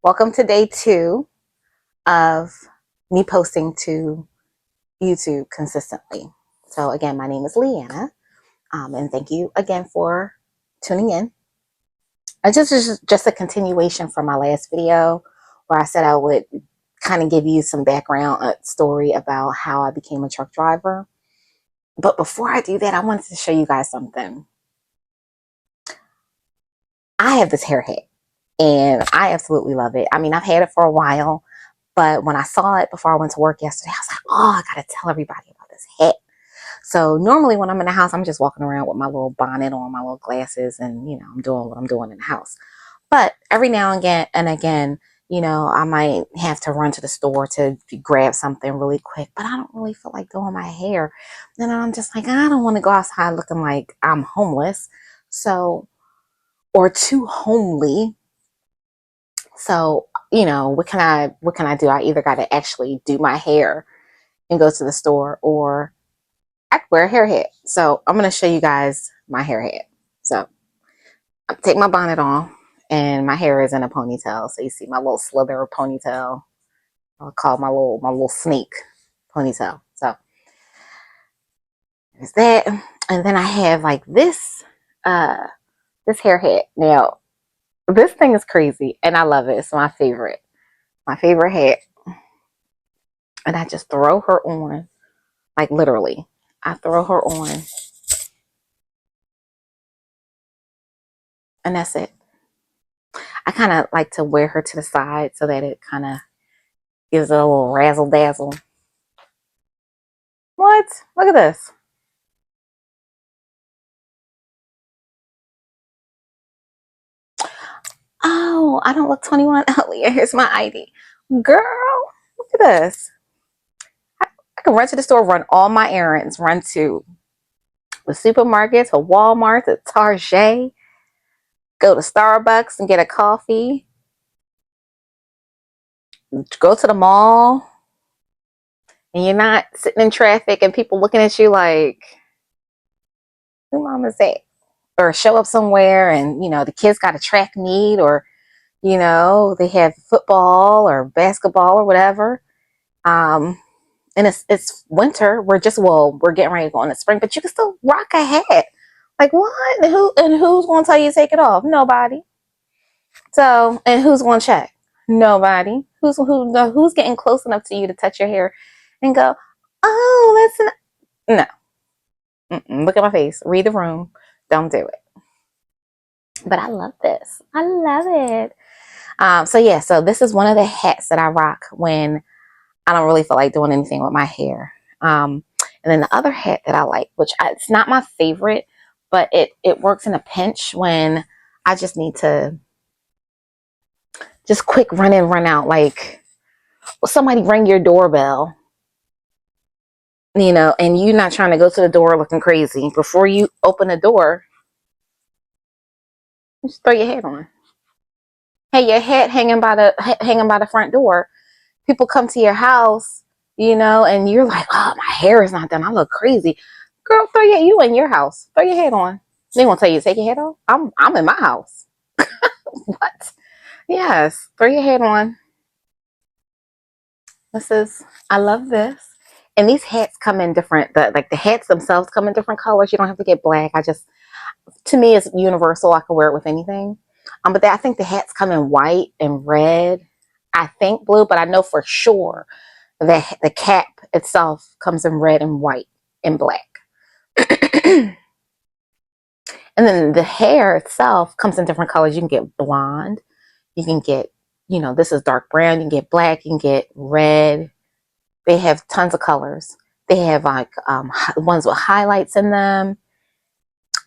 Welcome to day 2 of me posting to YouTube consistently. So, again, my name is Leanna, and thank you again for tuning in. And just a continuation from my last video where I said I would kind of give you some background story about how I became a truck driver. But before I do that, I wanted to show you guys something. I have this hair hat, and I absolutely love it. I mean, I've had it for a while. But when I saw it before I went to work yesterday, I was like, oh, I got to tell everybody about this hat. So normally when I'm in the house, I'm just walking around with my little bonnet on, my little glasses, and, I'm doing what I'm doing in the house. But every now and again, I might have to run to the store to grab something really quick, but I don't really feel like doing my hair. And I'm just like, I don't want to go outside looking like I'm homeless. So, or too homely. So, what can I do? I either got to actually do my hair and go to the store, or I could wear a hair hat. So I'm going to show you guys my hair hat. So I take my bonnet on, and my hair is in a ponytail. So you see my little slither ponytail. I'll call my little snake ponytail. So there's that. And then I have like this hair hat. Now, this thing is crazy and I love it. It's my favorite. My favorite hat. And I just throw her on. Like literally. I throw her on, and that's it. I kind of like to wear her to the side so that it kind of gives it a little razzle dazzle. What? Look at this. Oh, I don't look 21. Oh, yeah, here's my ID. Girl, look at this. I can run to the store, run all my errands, run to the supermarket, to Walmart, to Target, go to Starbucks and get a coffee, go to the mall, and you're not sitting in traffic and people looking at you like, who mom is that? Or show up somewhere and, the kids got a track meet, or, they have football or basketball or whatever. Um, and it's winter. We're getting ready to go into spring, but you can still rock a hat. Like what? And who's going to tell you to take it off? Nobody. So, and who's going to check? Nobody. Who's getting close enough to you to touch your hair and go, oh, no. Mm-mm. Look at my face. Read the room. Don't do it. But I love this. I love it. So this is one of the hats that I rock when I don't really feel like doing anything with my hair. And then the other hat that I like, it's not my favorite, but it works in a pinch when I just need to just quick run in, run out. Like somebody ring your doorbell, and you're not trying to go to the door looking crazy. Before you open the door, just throw your hat on. Hey, your hat hanging by the front door. People come to your house, and you're like, oh, my hair is not done. I look crazy. Girl, you in your house. Throw your hat on. They won't tell you to take your hat off. I'm in my house. What? Yes. Throw your hat on. I love this. And these hats come in different, the hats themselves come in different colors. You don't have to get black. To me, it's universal. I can wear it with anything. But I think the hats come in white and red. I think blue, but I know for sure the cap itself comes in red and white and black. And then the hair itself comes in different colors. You can get blonde. You can get, this is dark brown. You can get black. You can get red. They have tons of colors. They have like ones with highlights in them,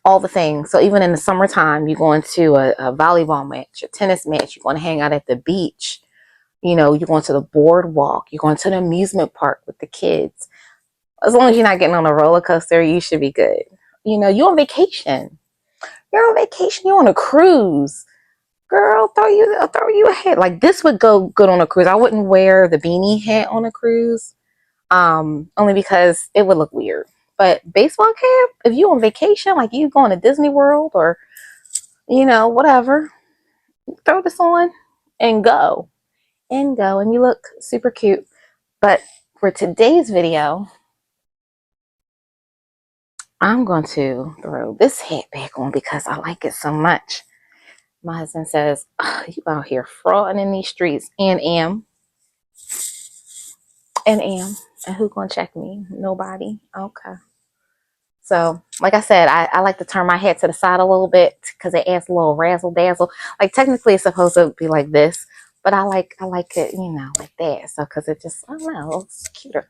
all the things. So even in the summertime, you go into a volleyball match, a tennis match, you're going to hang out at the beach. You're going to the boardwalk. You're going to the amusement park with the kids. As long as you're not getting on a roller coaster, you should be good. You're on vacation. You're on a cruise. Girl, throw you a hat. Like this would go good on a cruise. I wouldn't wear the beanie hat on a cruise. Only because it would look weird. But baseball cap, if you on vacation, like you going to Disney World or, whatever, throw this on and go and you look super cute. But for today's video, I'm going to throw this hat back on because I like it so much. My husband says, oh, you out here frauding in these streets and am. And who gonna check me? Nobody. Okay. So, like I said, I like to turn my head to the side a little bit because it adds a little razzle dazzle. Like technically it's supposed to be like this, but I like it, you know, like that. So, because it just, I don't know, it's cuter.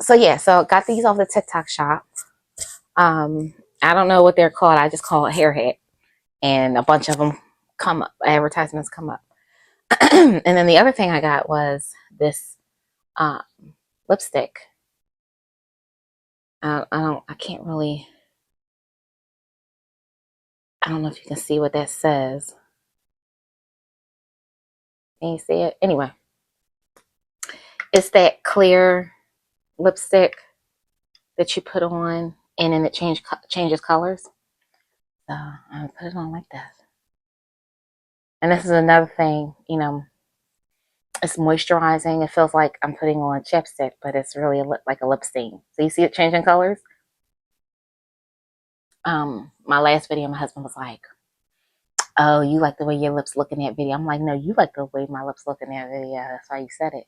So yeah, so got these off the TikTok shop. I don't know what they're called. I just call it hair hat, and a bunch of them come up. Advertisements come up. And then the other thing I got was this um, lipstick. I can't really, I don't know if you can see what that says. Can you see it? Anyway, it's that clear lipstick that you put on and then it changes colors. So I'm gonna put it on like this. And this is another thing, you know, it's moisturizing. It feels like I'm putting on chapstick, but it's really like a lip stain. So you see it changing colors? My last video, my husband was like, oh, you like the way your lips look in that video. I'm like, no, you like the way my lips look in that video. That's why you said it.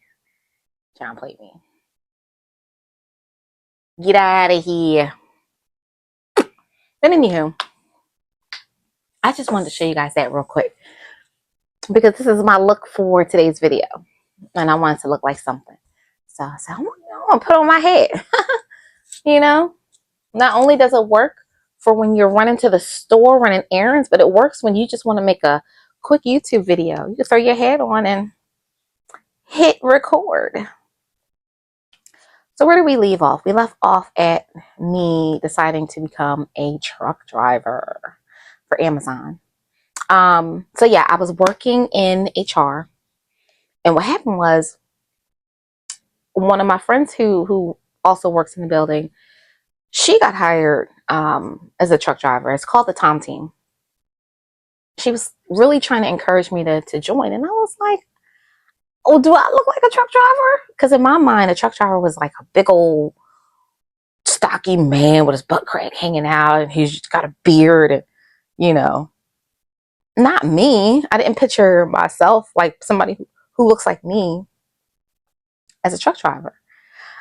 Trying to play me. Get out of here. But anywho, I just wanted to show you guys that real quick because this is my look for today's video. And I wanted to look like something. So I said, I'm going to put on my head. You know, not only does it work for when you're running to the store, running errands, but it works when you just want to make a quick YouTube video. You just throw your head on and hit record. So where did we leave off? We left off at me deciding to become a truck driver for Amazon. So yeah, I was working in HR, and what happened was one of my friends who also works in the building, she got hired as a truck driver. It's called the Tom Team. She was really trying to encourage me to join, and I was like, oh, do I look like a truck driver? Because in my mind, a truck driver was like a big old stocky man with his butt crack hanging out, and he's got a beard, and, you know, not me. I didn't picture myself like somebody who looks like me as a truck driver.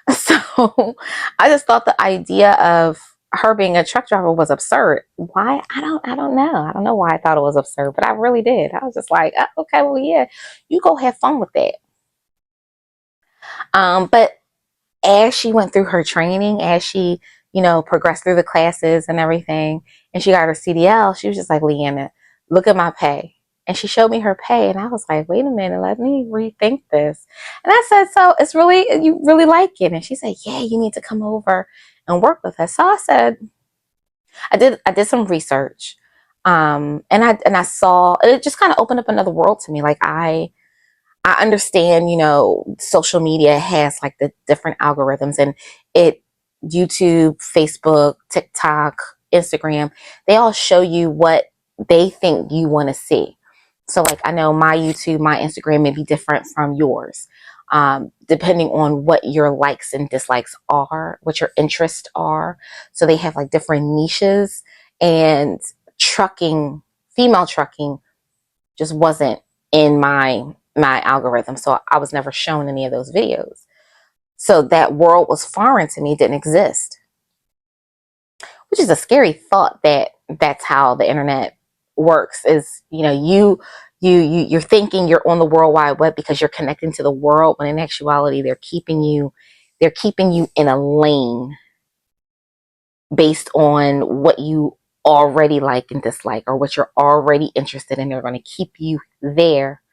So I just thought the idea of her being a truck driver was absurd. Why? I don't know. I don't know why I thought it was absurd, but I really did. I was just like, oh, okay, well, yeah, you go have fun with that. But as she went through her training, as she, you know, progressed through the classes and everything, and she got her CDL, she was just like, Leanna, look at my pay. And she showed me her pay, and I was like, wait a minute, let me rethink this. And I said, so it's really, you really like it? And she said, yeah, you need to come over and work with us. So I said, I did some research. And I saw, it just kind of opened up another world to me. Like I understand, you know, social media has like the different algorithms, and YouTube, Facebook, TikTok, Instagram, they all show you what they think you want to see. So like, I know my YouTube, my Instagram may be different from yours, depending on what your likes and dislikes are, what your interests are. So they have like different niches, and trucking, female trucking just wasn't in my algorithm. So I was never shown any of those videos. So that world was foreign to me, didn't exist, which is a scary thought that that's how the internet works. Is, you know, you're thinking you're on the World Wide Web because you're connecting to the world, when in actuality they're keeping you in a lane based on what you already like and dislike, or what you're already interested in. They're going to keep you there,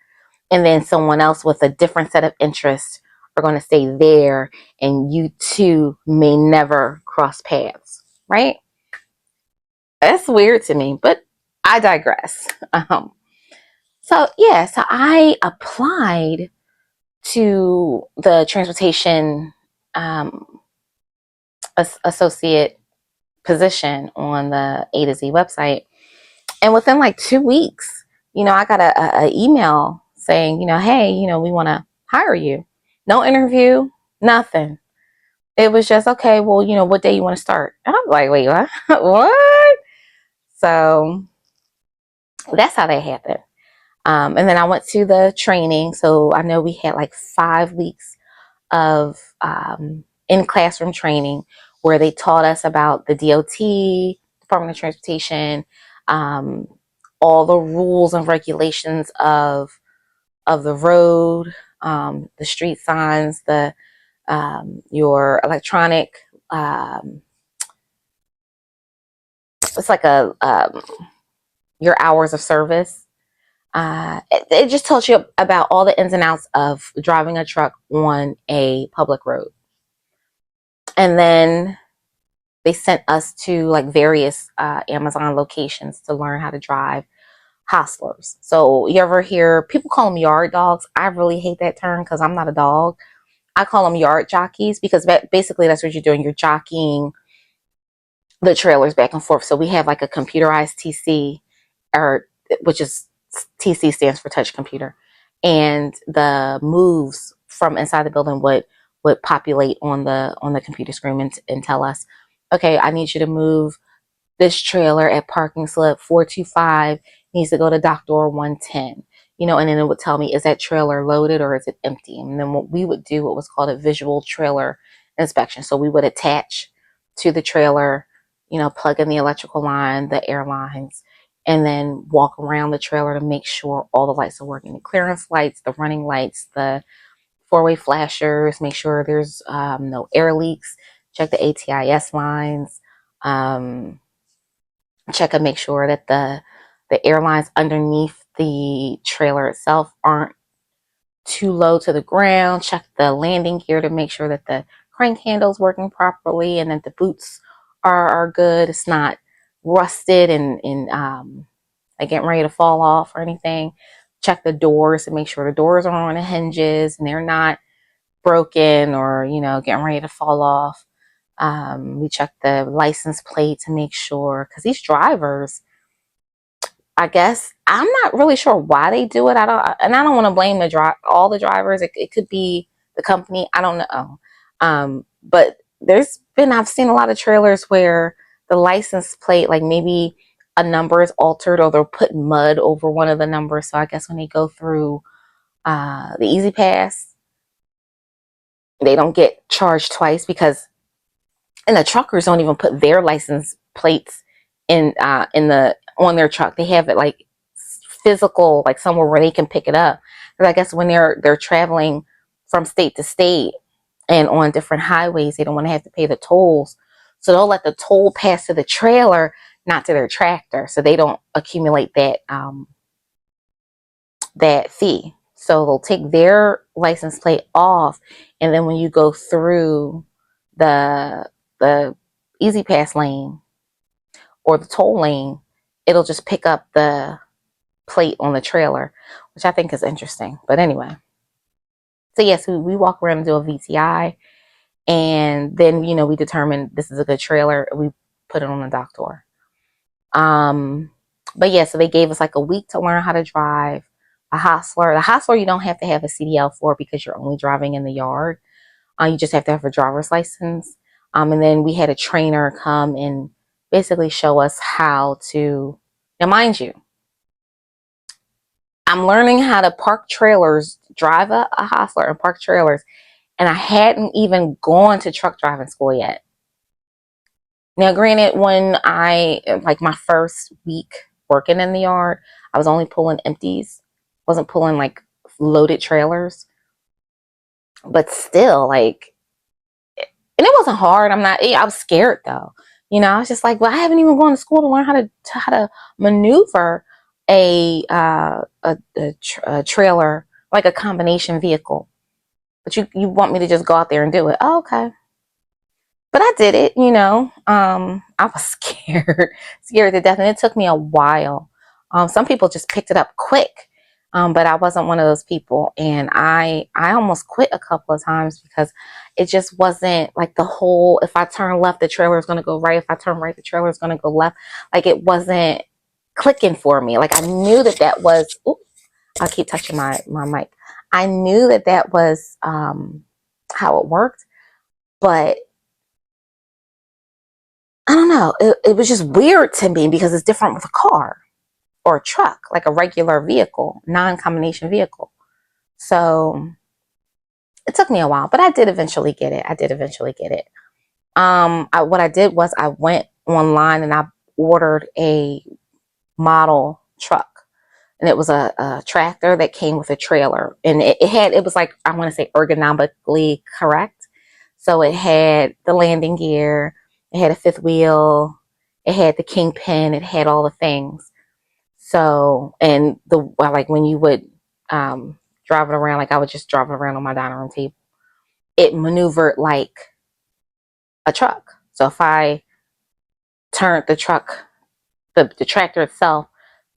and then someone else with a different set of interests are going to stay there, and you two may never cross paths, right? That's weird to me, but I digress. So yeah, so I applied to the transportation associate position on the A to Z website, and within like 2 weeks, I got a email saying, hey, we want to hire you. No interview, nothing. It was just, okay, well, what day you want to start? And I'm like, wait, what? What? So that's how that happened. And then I went to the training. So I know we had like 5 weeks of in classroom training where they taught us about the DOT, Department of Transportation, um, all the rules and regulations of the road, the street signs, the your electronic. It's like a your hours of service. It just tells you about all the ins and outs of driving a truck on a public road. And then they sent us to like various Amazon locations to learn how to drive hostlers. So you ever hear people call them yard dogs? I really hate that term because I'm not a dog. I call them yard jockeys because basically that's what you're doing. You're jockeying the trailers back and forth. So we have like a computerized TC, or which is TC stands for touch computer, and the moves from inside the building would populate on the computer screen and tell us, okay, I need you to move this trailer at parking slip 425 needs to go to dock door 110. And then it would tell me, is that trailer loaded or is it empty? And then what we would do, what was called a visual trailer inspection. So we would attach to the trailer, plug in the electrical line, the air lines, and then walk around the trailer to make sure all the lights are working. The clearance lights, the running lights, the four-way flashers, make sure there's no air leaks, check the ATIS lines, check and make sure that the airlines underneath the trailer itself aren't too low to the ground. Check the landing gear to make sure that the crank handle's working properly and that the boots are good. It's not rusted and like getting ready to fall off or anything. Check the doors to make sure the doors are on the hinges and they're not broken or getting ready to fall off. We check the license plate to make sure, because these drivers, I guess I'm not really sure why they do it. I don't want to blame all the drivers. It could be the company. I don't know. But I've seen a lot of trailers where the license plate, like maybe a number is altered or they'll put mud over one of the numbers. So I guess when they go through the Easy Pass, they don't get charged twice and the truckers don't even put their license plates in the on their truck. They have it like physical, like somewhere where they can pick it up. Because I guess when they're traveling from state to state and on different highways, they don't want to have to pay the tolls, so they'll let the toll pass to the trailer, not to their tractor, so they don't accumulate that fee. So they'll take their license plate off, and then when you go through the Easy Pass lane or the toll lane, it'll just pick up the plate on the trailer, which I think is interesting. But anyway, so yes, we walk around and do a VTI, and then we determine this is a good trailer. We put it on the dock door. But yeah, so they gave us like a week to learn how to drive a hostler. The hostler you don't have to have a CDL for because you're only driving in the yard. You just have to have a driver's license. And then we had a trainer come and basically show us how to. Now, mind you, I'm learning how to park trailers, drive a hostler and park trailers, and I hadn't even gone to truck driving school yet. Now, granted, when like my first week working in the yard, I was only pulling empties, wasn't pulling like loaded trailers, but still, like, and it wasn't hard. I was scared though. I was just like, well, I haven't even gone to school to learn how to maneuver a trailer, like a combination vehicle. But you want me to just go out there and do it? Oh, okay. But I did it. I was scared to death, and it took me a while. Some people just picked it up quick, but I wasn't one of those people, and I almost quit a couple of times because it just wasn't like the whole. If I turn left, the trailer is going to go right. If I turn right, the trailer is going to go left. Like it wasn't clicking for me. Like I knew that that was, oops, I'll keep touching my mic. I knew that that was how it worked, but I don't know. It was just weird to me because it's different with a car or a truck, like a regular vehicle, non-combination vehicle. So it took me a while, but I did eventually get it. I did eventually get it. What I did was I went online and I ordered a model truck, and it was a tractor that came with a trailer, and it was like, I want to say, ergonomically correct. So it had the landing gear, it had a fifth wheel, it had the kingpin, it had all the things. So, and like when you would drive it around, like I would just drive it around on my dining room table, it maneuvered like a truck. So if I turned the truck, the tractor itself,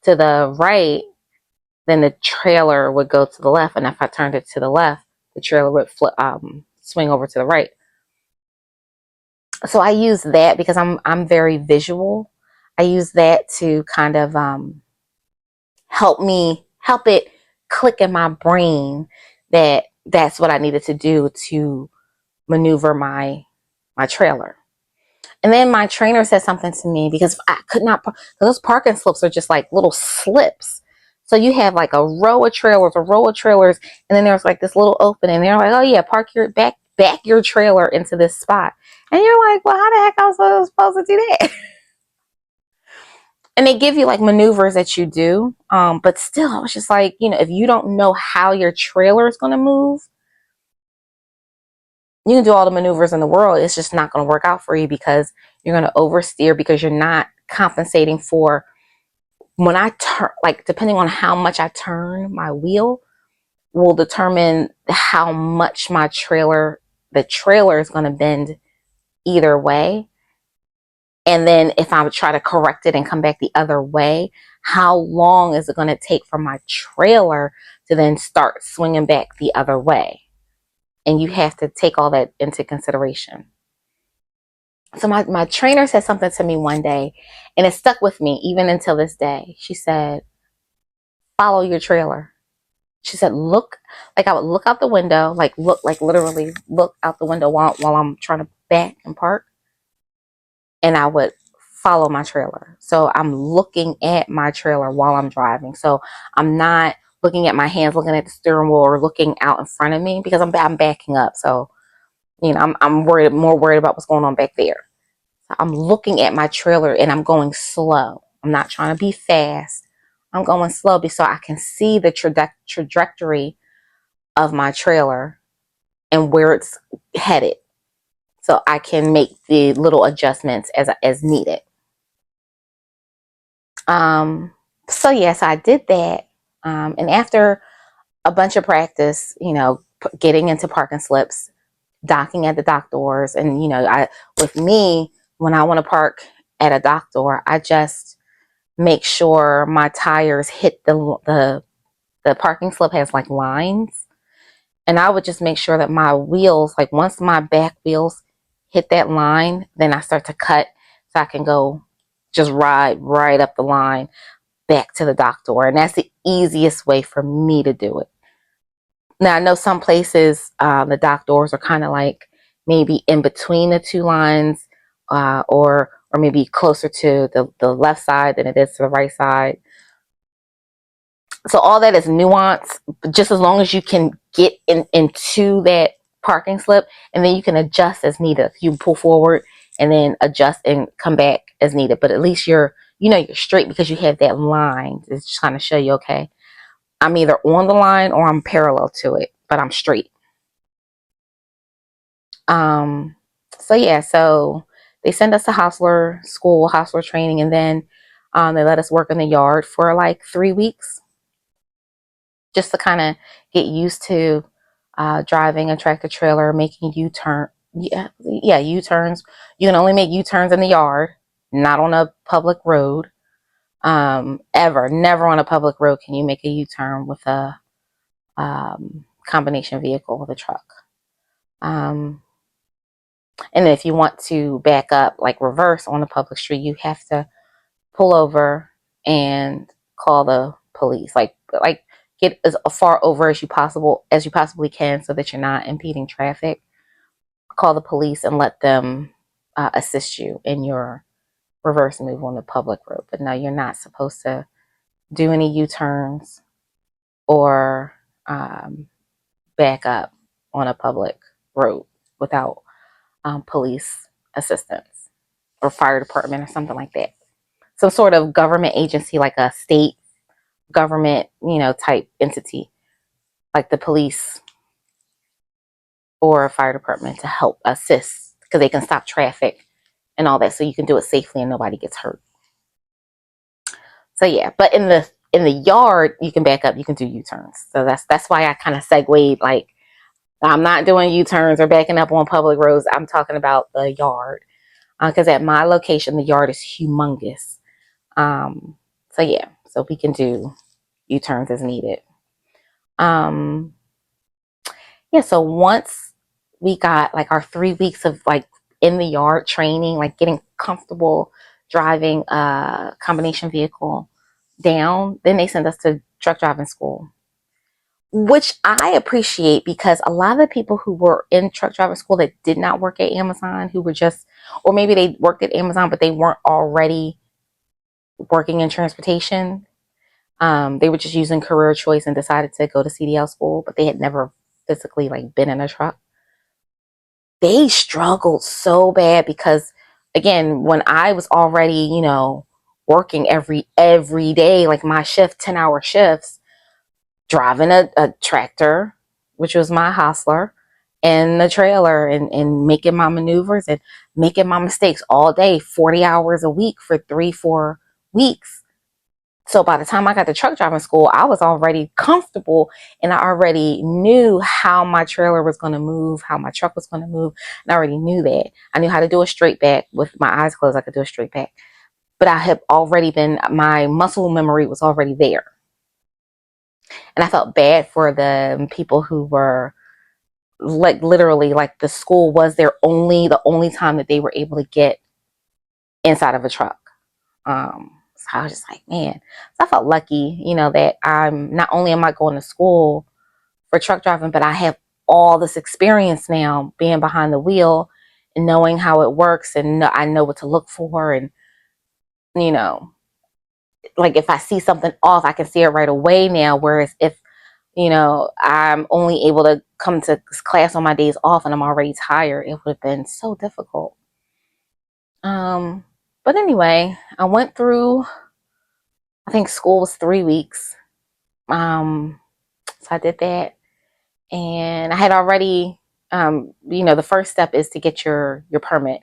to the right, then the trailer would go to the left, and if I turned it to the left, the trailer would swing over to the right. So I use that because I'm very visual. I use that to kind of help it click in my brain that that's what I needed to do to maneuver my trailer. And then my trainer said something to me because I could not, those parking slips are just like little slips. So you have like a row of trailers, and then there's like this little opening. And they're like, oh yeah, park your back your trailer into this spot. And you're like, well, how the heck am I supposed to do that? And they give you like maneuvers that you do. But still, I was just like, if you don't know how your trailer is going to move, you can do all the maneuvers in the world. It's just not going to work out for you because you're going to oversteer, because you're not compensating for when I turn, like depending on how much I turn my wheel will determine how much the trailer is going to bend either way. And then if I try to correct it and come back the other way, how long is it going to take for my trailer to then start swinging back the other way? And you have to take all that into consideration. So my trainer said something to me one day, and it stuck with me even until this day. She said, follow your trailer. She said, look, like I would look out the window, like literally look out the window while I'm trying to back and park. And I would follow my trailer. So I'm looking at my trailer while I'm driving. So I'm not looking at my hands, looking at the steering wheel, or looking out in front of me, because I'm backing up. So, I'm more worried about what's going on back there. So I'm looking at my trailer and I'm going slow. I'm not trying to be fast. I'm going slow so I can see the trajectory of my trailer and where it's headed, so I can make the little adjustments as needed. So yes, I did that. And after a bunch of practice, getting into parking slips, docking at the dock doors, and with me, when I want to park at a dock door, I just make sure my tires hit the parking slip has like lines, and I would just make sure that my wheels, like once my back wheels hit that line, then I start to cut so I can go just ride right up the line back to the dock door. And that's the easiest way for me to do it. Now, I know some places, the dock doors are kind of like maybe in between the two lines, or maybe closer to the left side than it is to the right side. So all that is nuance, but just as long as you can get into that parking slip, and then you can adjust as needed. You pull forward and then adjust and come back as needed. But at least you're straight, because you have that line. It's just trying to show you, okay, I'm either on the line or I'm parallel to it, but I'm straight. So yeah, so they send us to Hostler school, Hostler training, and then they let us work in the yard for like 3 weeks, just to kind of get used to driving a tractor trailer, making U-turn. Yeah, U-turns. You can only make U-turns in the yard, not on a public road. Never on a public road can you make a U-turn with a combination vehicle with a truck. And then if you want to back up, like reverse on a public street, you have to pull over and call the police. Like get as far over as you possibly can so that you're not impeding traffic. Call the police and let them assist you in your reverse move on the public road. But no, you're not supposed to do any U-turns or back up on a public road without police assistance or fire department or something like that. Some sort of government agency, like a state government, type entity, like the police or a fire department, to help assist, because they can stop traffic and all that, so you can do it safely and nobody gets hurt. So yeah, but in the yard you can back up, you can do U-turns. So that's why I kind of segued, like, I'm not doing U-turns or backing up on public roads. I'm talking about the yard, because at my location the yard is humongous. So yeah, so we can do U-turns as needed. Um, yeah, so once we got like our 3 weeks of like in the yard training, like getting comfortable driving a combination vehicle down, then they sent us to truck driving school, which I appreciate, because a lot of the people who were in truck driving school that did not work at Amazon, who were just, or maybe they worked at Amazon but they weren't already working in transportation. They were just using career choice and decided to go to CDL school, but they had never physically like been in a truck. They struggled so bad because, again, when I was already, working every day, like my shift, 10-hour shifts, driving a tractor, which was my hustler, and the trailer, and making my maneuvers and making my mistakes all day, 40 hours a week for 3-4 weeks. So by the time I got to truck driving school, I was already comfortable, and I already knew how my trailer was going to move, how my truck was going to move. And I already knew that. I knew how to do a straight back with my eyes closed. I could do a straight back, but I had already my muscle memory was already there. And I felt bad for the people who were like, literally, like, the school was the only time that they were able to get inside of a truck. So I was just like, man. So I felt lucky, that I'm not only am I going to school for truck driving, but I have all this experience now being behind the wheel and knowing how it works, and I know what to look for, and you know, like, if I see something off, I can see it right away now. Whereas if I'm only able to come to class on my days off and I'm already tired, it would have been so difficult. But anyway, I went through, I think school was 3 weeks. So I did that, and I had already, the first step is to get your permit.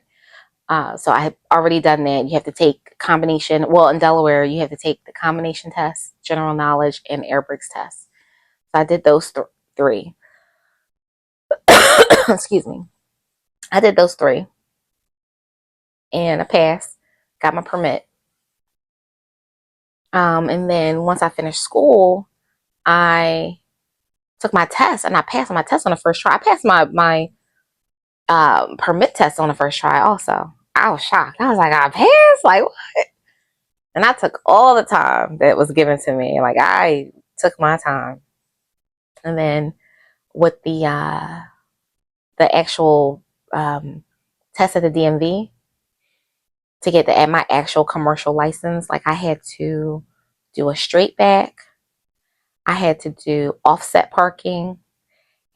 So I had already done that. You have to take combination. Well, in Delaware, you have to take the combination test, general knowledge, and air brakes test. So I did those three. Excuse me. I did those three, and I passed. Got my permit. And then once I finished school, I took my test, and I passed my test on the first try. I passed my permit test on the first try also. I was shocked. I was like, I passed? Like, what? And I took all the time that was given to me. Like, I took my time. And then with the actual test at the DMV, to get at my actual commercial license, like, I had to do a straight back, I had to do offset parking,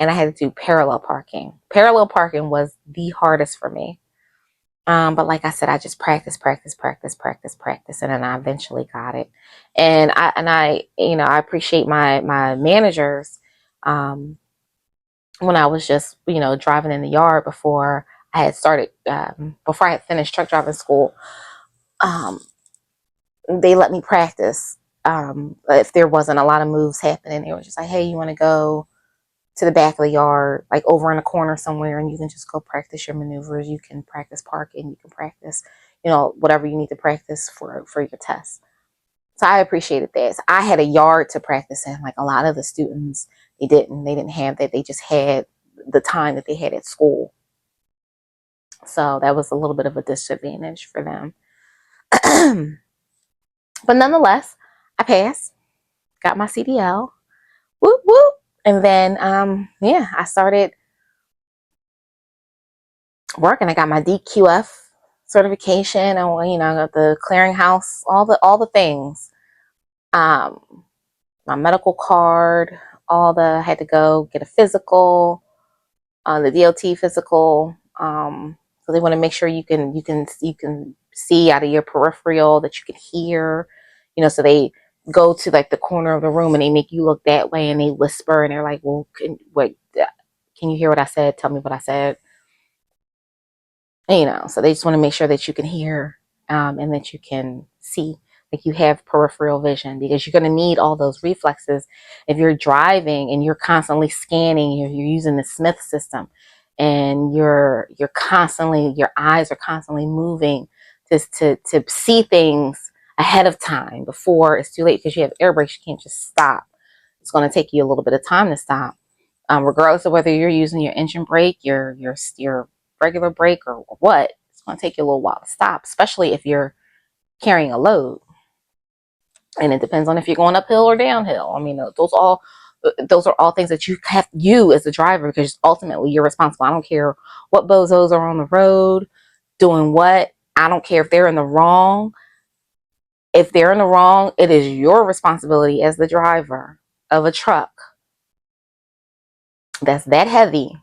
and I had to do parallel parking. Parallel parking was the hardest for me. But like I said, I just practice, and then I eventually got it. And I appreciate my managers. When I was just, driving in the yard before I had started, before I had finished truck driving school, um, they let me practice. If there wasn't a lot of moves happening, they were just like, hey, you want to go to the back of the yard, like over in a corner somewhere, and you can just go practice your maneuvers. You can practice parking. You can practice, whatever you need to practice for your test. So I appreciated that. So I had a yard to practice in. Like, a lot of the students, they didn't have that. They just had the time that they had at school. So that was a little bit of a disadvantage for them. But nonetheless, I passed, got my CDL, whoop whoop, and then yeah, I started working. I got my DQF certification, and I got the clearinghouse, all the things. My medical card, I had to go get a physical, the DOT physical. So they want to make sure you can see out of your peripheral, that you can hear. So they go to like the corner of the room and they make you look that way and they whisper and they're like, "Well, can you hear what I said? Tell me what I said." So they just want to make sure that you can hear, and that you can see, like you have peripheral vision, because you're going to need all those reflexes if you're driving and you're constantly scanning. You're using the Smith system, and your eyes are constantly moving to see things ahead of time before it's too late, because you have air brakes. You can't just stop. It's going to take you a little bit of time to stop, regardless of whether you're using your engine brake, your regular brake, or what. It's going to take you a little while to stop, especially if you're carrying a load. And it depends on if you're going uphill or downhill. I mean, those are all things that you as the driver, because ultimately you're responsible. I don't care what bozos are on the road doing what. I don't care if they're in the wrong. If they're in the wrong, it is your responsibility as the driver of a truck that's that heavy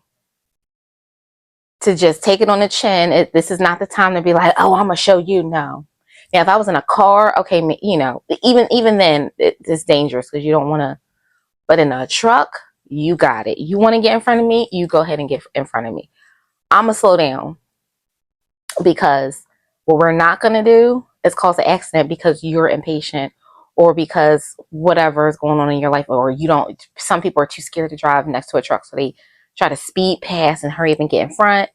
to just take it on the chin. This is not the time to be like, "Oh, I'm gonna show you." No. Now, if I was in a car, okay, even then, it's dangerous because you don't want to. But in a truck, you got it. You want to get in front of me, you go ahead and get in front of me. I'm gonna slow down, because what we're not gonna do is cause an accident because you're impatient, or because whatever is going on in your life, or you don't. Some people are too scared to drive next to a truck, so they try to speed past and hurry up and get in front,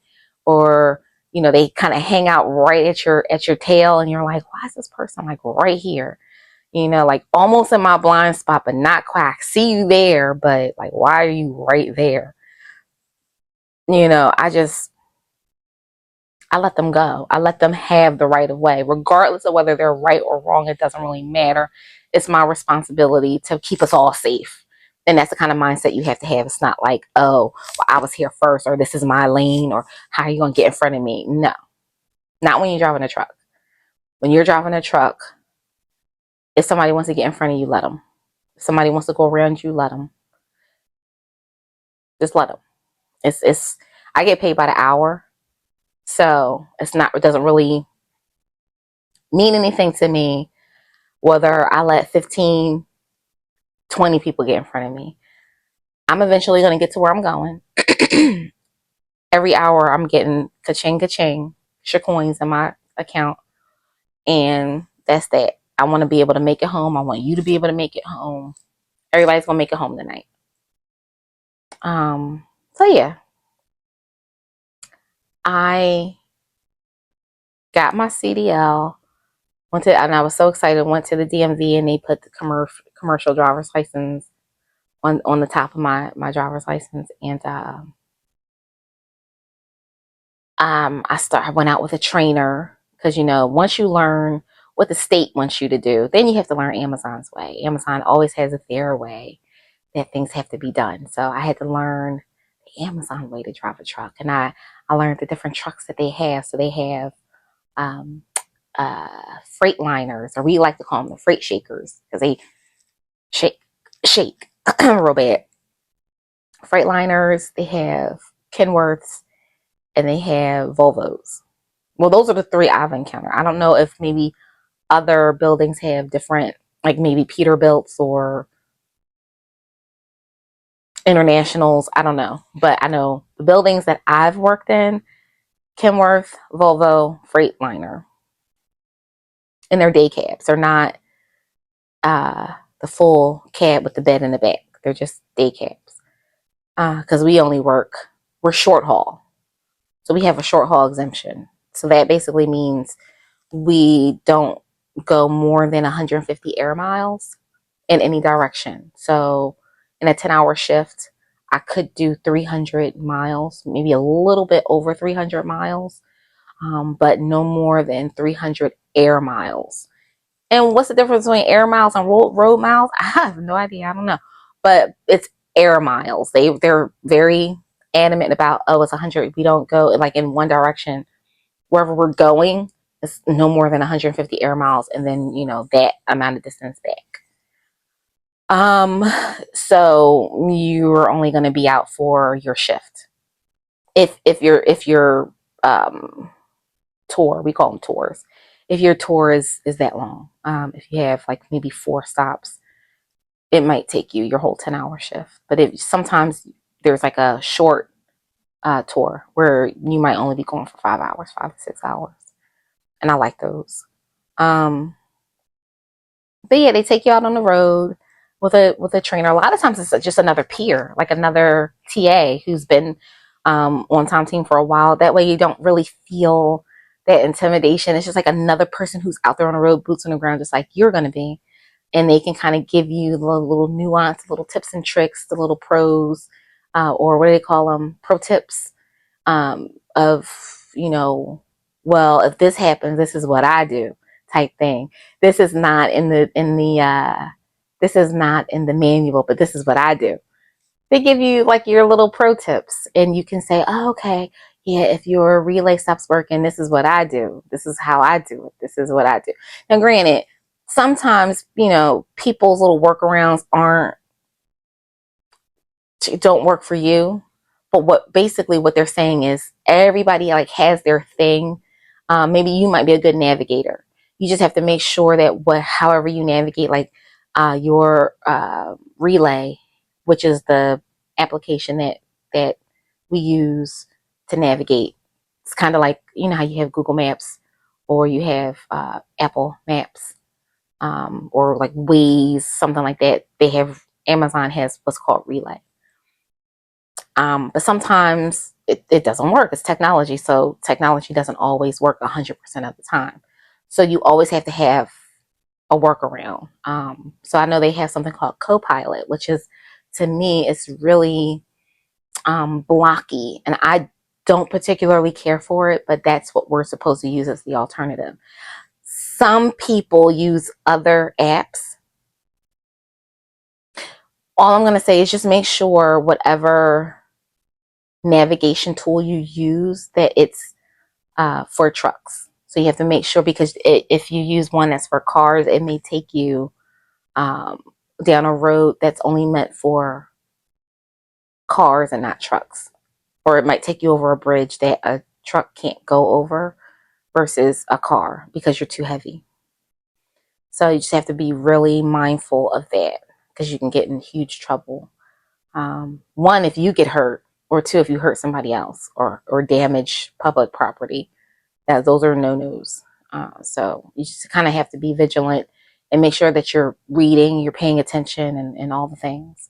or they kind of hang out right at your tail, and you're like, why is this person like right here? Like almost in my blind spot, but not quite. I see you there, but like, why are you right there? I let them go. I let them have the right of way, regardless of whether they're right or wrong. It doesn't really matter. It's my responsibility to keep us all safe. And that's the kind of mindset you have to have. It's not like, oh, well, I was here first, or this is my lane, or how are you going to get in front of me? No, not when you're driving a truck. When you're driving a truck, if somebody wants to get in front of you, let them. If somebody wants to go around you, let them. Just let them. I get paid by the hour. So it doesn't really mean anything to me whether I let 15, 20 people get in front of me. I'm eventually going to get to where I'm going. Every hour I'm getting ka-ching, ka-ching, coins in my account. And that's that. I want to be able to make it home. I want you to be able to make it home. Everybody's going to make it home tonight. So yeah, I got my CDL, and I was so excited. Went to the DMV and they put the commercial driver's license on the top of my driver's license, and I went out with a trainer, because once you learn what the state wants you to do, then you have to learn Amazon's way. Amazon always has their way that things have to be done. So I had to learn the Amazon way to drive a truck, and I learned the different trucks that they have. So they have um, freight liners, or we like to call them the freight shakers, because they shake real bad. Freightliners, they have Kenworths, and they have Volvos. Well, those are the three I've encountered. I don't know if maybe other buildings have different, like maybe Peterbilts or Internationals. I don't know. But I know the buildings that I've worked in, Kenworth, Volvo, Freightliner. And they're day cabs. They're not the full cab with the bed in the back. They're just day cabs. Because we're short haul. So we have a short haul exemption. So that basically means we don't go more than 150 air miles in any direction. So in a 10-hour shift, I could do 300 miles, maybe a little bit over 300 miles, but no more than 300 air miles And what's the difference between air miles and road miles? I have no idea. I don't know. But it's air miles. They're very adamant about, oh, it's 100. We don't go like in one direction. Wherever we're going, it's no more than 150 air miles, and then that amount of distance back. So you're only going to be out for your shift. If your tour, we call them tours. If your tour is that long, if you have like maybe 4 stops, it might take you your whole 10-hour shift. But if sometimes there's like a short tour where you might only be going for 5 hours, 5 to 6 hours, and I like those. Um, but yeah, they take you out on the road with a trainer. A lot of times it's just another peer, like another TA who's been on time team for a while. That way you don't really feel that intimidation. It's just like another person who's out there on the road, boots on the ground, just like you're going to be. And they can kind of give you the little nuance, little tips and tricks, the little pros, or what do they call them? Pro tips of, well, if this happens, this is what I do type thing. This is not in this is not in the manual, but this is what I do. They give you like your little pro tips, and you can say, oh, okay, yeah, if your relay stops working, this is what I do. This is how I do it. This is what I do. Now, granted, sometimes, people's little workarounds don't work for you. But what they're saying is everybody like has their thing. Maybe you might be a good navigator. You just have to make sure that however you navigate, like your relay, which is the application that we use to navigate. It's kind of like how you have Google Maps or you have Apple Maps, or like Waze, something like that. Amazon has what's called Relay. But sometimes it doesn't work. It's technology. So technology doesn't always work 100% of the time. So you always have to have a workaround. So I know they have something called Copilot, which is, to me, it's really blocky. And I don't particularly care for it, but that's what we're supposed to use as the alternative. Some people use other apps. All I'm going to say is just make sure whatever navigation tool you use that it's for trucks. So you have to make sure, because if you use one that's for cars, it may take you down a road that's only meant for cars and not trucks. Or it might take you over a bridge that a truck can't go over versus a car because you're too heavy. So you just have to be really mindful of that, because you can get in huge trouble. One, if you get hurt, or two, if you hurt somebody else or damage public property. Those are no-nos. So you just kind of have to be vigilant and make sure that you're reading, you're paying attention, and all the things.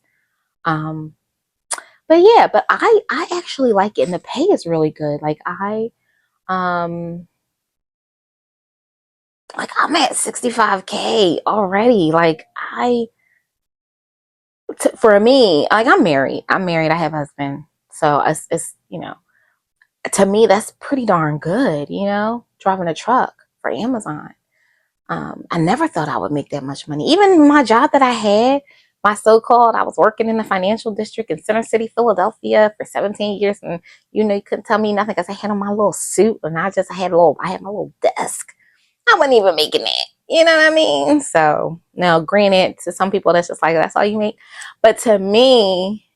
But yeah, but I actually like it, and the pay is really good. Um I'm at 65K already. For me, like I'm married. I have a husband. So it's to me that's pretty darn good, driving a truck for Amazon. I never thought I would make that much money. Even my job that I had, I was working in the financial district in Center City, Philadelphia for 17 years. And, you couldn't tell me nothing because I had on my little suit and I had my little desk. I wasn't even making that. You know what I mean? So now, granted, to some people, that's just like, that's all you make. But to me,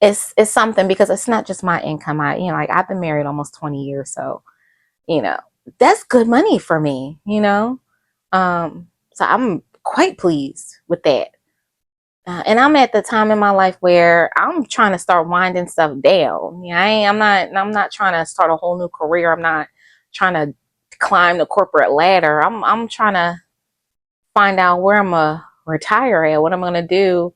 it's something, because it's not just my income. I've been married almost 20 years. So, you know, that's good money for me. So I'm quite pleased with that. And I'm at the time in my life where I'm trying to start winding stuff down. I'm not trying to start a whole new career. I'm not trying to climb the corporate ladder. I'm trying to find out where I'm gonna retire at, what I'm gonna do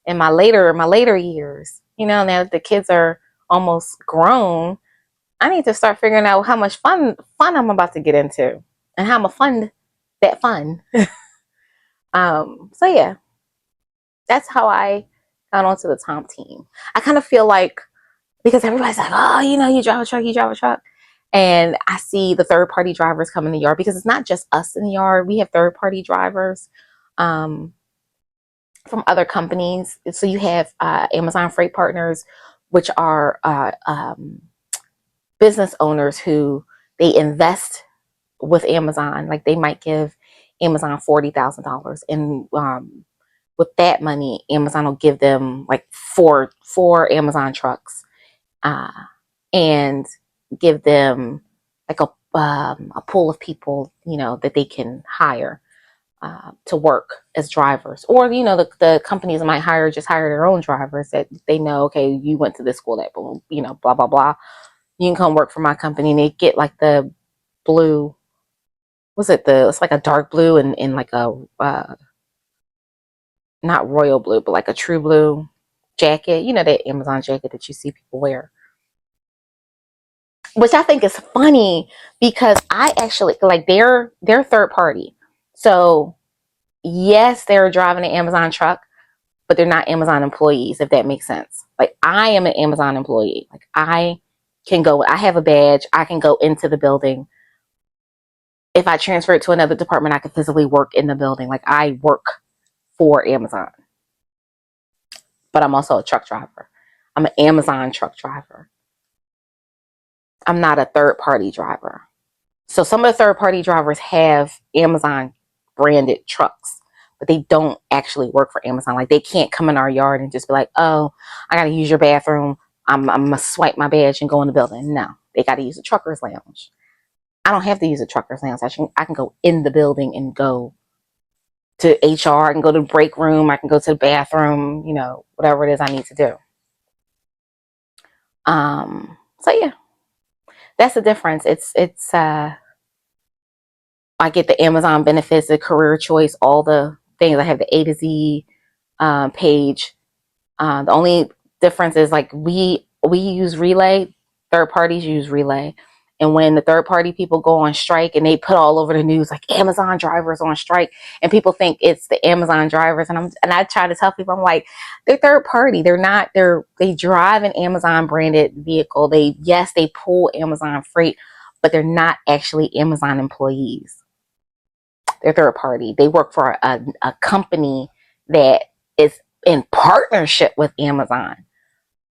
in my later years. Now that the kids are almost grown, I need to start figuring out how much fun I'm about to get into and how I'm gonna fund that fun. So yeah, that's how I got onto the Tom team. I kind of feel like, because everybody's like, oh, you drive a truck. And I see the third party drivers come in the yard because it's not just us in the yard. We have third party drivers um, from other companies. So you have Amazon Freight Partners, which are business owners who they invest with Amazon. Like they might give Amazon $40,000, and with that money, Amazon will give them like four Amazon trucks, uh, and give them like a pool of people, that they can hire to work as drivers. Or the companies might hire their own drivers that they know, okay, you went to this school that blah blah blah, you can come work for my company. And they get like the blue, it's like a dark blue and like a not royal blue, but like a true blue jacket, that Amazon jacket that you see people wear, which I think is funny because I actually like they're third party. So yes, they're driving an Amazon truck, but they're not Amazon employees, if that makes sense. Like I am an Amazon employee. Like I have a badge, I can go into the building. If I transfer it to another department, I can physically work in the building. Like I work for Amazon, but I'm also a truck driver. I'm an Amazon truck driver. I'm not a third party driver. So some of the third party drivers have Amazon branded trucks, but they don't actually work for Amazon. Like they can't come in our yard and just be like, oh, I got to use your bathroom. I'm going to swipe my badge and go in the building. No, they got to use a trucker's lounge. I don't have to use a trucker's lounge. I can go in the building and go to HR. I can go to the break room. I can go to the bathroom, whatever it is I need to do. So yeah, that's the difference. I get the Amazon benefits, the career choice, all the things. I have the A to Z page. The only difference is like we use Relay, third parties use Relay. And when the third party people go on strike and they put all over the news like Amazon drivers on strike, and people think it's the Amazon drivers, and I try to tell people, I'm like, they're third party. They drive an Amazon branded vehicle. They pull Amazon freight, but they're not actually Amazon employees. They're third party. They work for a company that is in partnership with Amazon,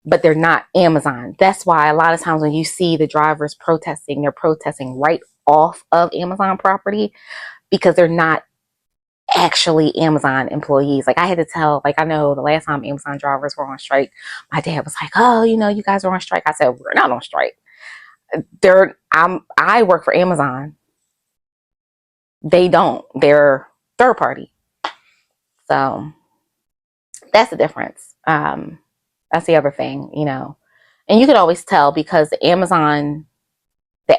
but they're not Amazon. That's why a lot of times when you see the drivers protesting, they're protesting right off of Amazon property because they're not actually Amazon employees. Like I had to tell, like I know the last time Amazon drivers were on strike, my dad was like, oh, you guys are on strike. I said, we're not on strike. I work for Amazon. They don't. They're third party. So that's the difference. That's the other thing, and you can always tell because the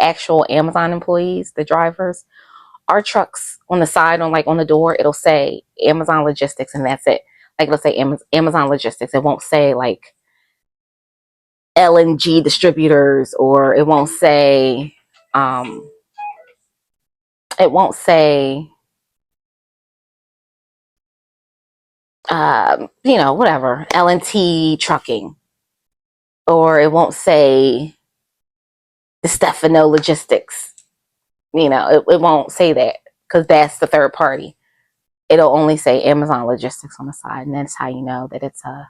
actual Amazon employees, the drivers, our trucks on the side, on the door, it'll say Amazon Logistics, and that's it. Like it'll say Amazon Logistics. It won't say like LNG distributors, or it won't say um, whatever, L&T trucking, or it won't say the Stefano Logistics. It won't say that because that's the third party. It'll only say Amazon Logistics on the side, and that's how you know that it's a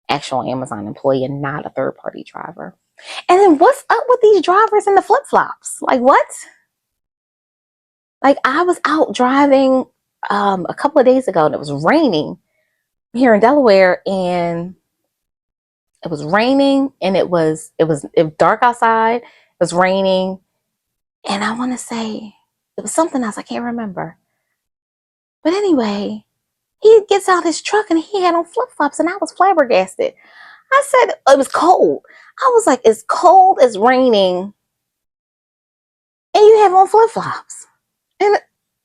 actual Amazon employee and not a third party driver. And then what's up with these drivers in the flip flops? Like what? Like I was out driving a couple of days ago and it was raining here in Delaware, and it was raining and it was dark outside. It was raining, and I want to say it was something else. I can't remember. But anyway, he gets out his truck and he had on flip flops, and I was flabbergasted. I said it was cold. I was like, it's cold, it's raining, and you have on flip flops. And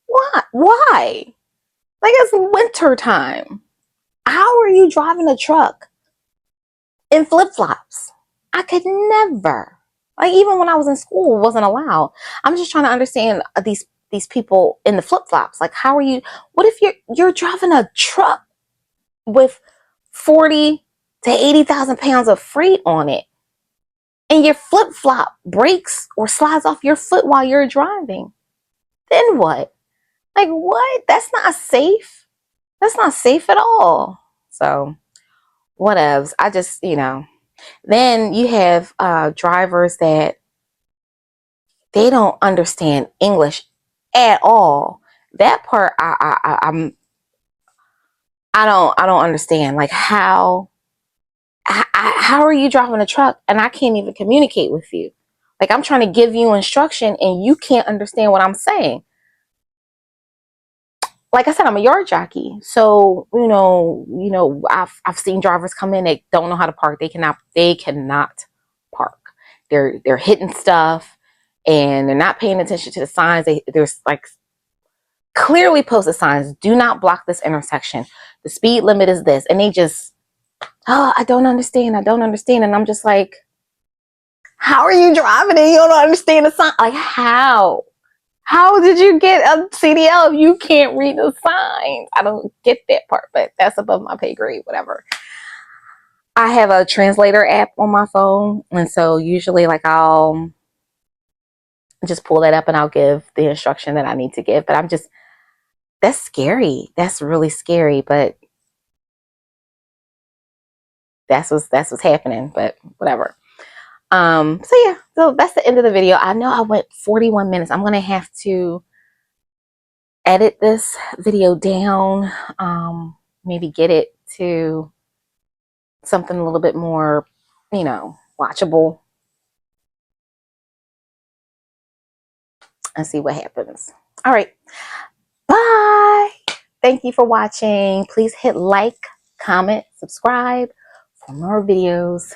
why? Why? Like it's winter time. How are you driving a truck in flip flops? I could never. Like even when I was in school, it wasn't allowed. I'm just trying to understand these people in the flip flops. Like how are you? What if you're driving a truck with 40 to 80,000 pounds of freight on it? and your flip-flop breaks or slides off your foot while you're driving, then what? Like, what? That's not safe. That's not safe at all. So whatevs. I just, then you have drivers that they don't understand English at all. That part I don't understand. Like, how are you driving a truck and I can't even communicate with you? Like, I'm trying to give you instruction and you can't understand what I'm saying. Like I said, I'm a yard jockey, so I've seen drivers come in that don't know how to park. They cannot park. They're hitting stuff, and they're not paying attention to the signs. There's like clearly posted signs: "Do not block this intersection. The speed limit is this," and they just, oh, I don't understand. I don't understand, and I'm just like, how are you driving and you don't understand the sign? Like, how? How did you get a CDL if you can't read the signs? I don't get that part, but that's above my pay grade, whatever. I have a translator app on my phone, and so usually like I'll just pull that up and I'll give the instruction that I need to give. But that's scary. That's really scary, but that's what's happening, but whatever. So yeah, so that's the end of the video. I know I went 41 minutes. I'm gonna have to edit this video down, maybe get it to something a little bit more, watchable, and see what happens. All right, bye. Thank you for watching. Please hit like, comment, subscribe for more videos.